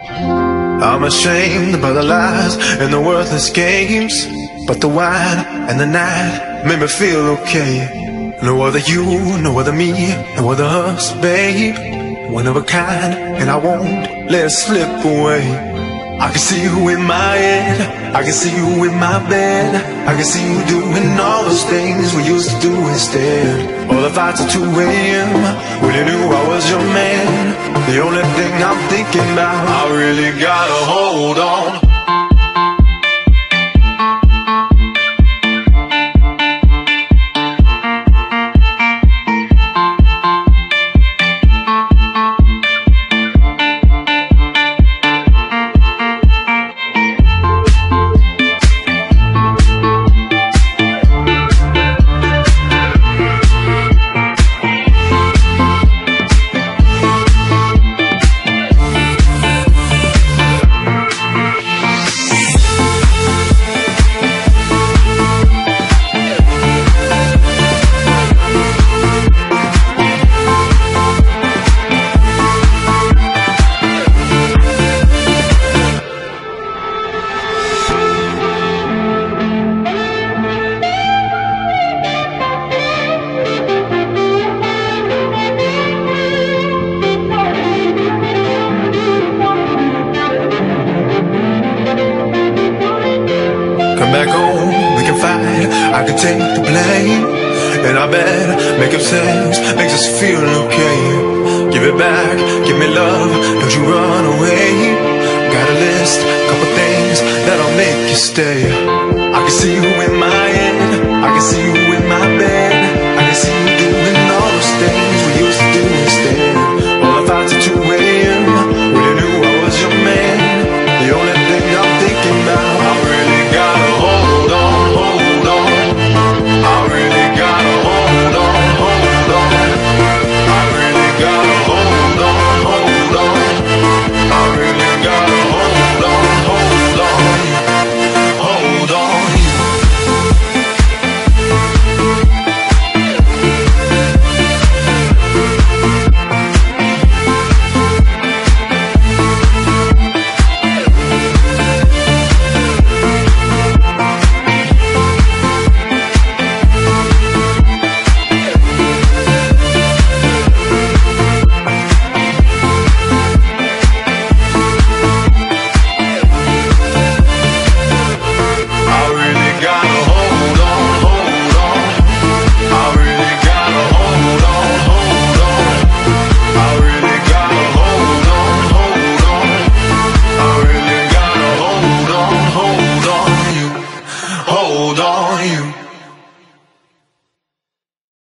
I'm ashamed about the lies and the worthless games, but the wine and the night made me feel okay. No other you, no other me, no other us, babe. One of a kind, and I won't let it slip away. I can see you in my head, I can see you in my bed, I can see you doing all those things we used to do instead. All the fights at 2 AM, when you knew I was your man. The only thing I'm thinking about, I really gotta hold on. Come back home, we can fight, I can take the blame. And I bet making sense makes us feel okay. Give it back, give me love, don't you run away. Got a list, couple things that'll make you stay. I can see you in my head, I can see you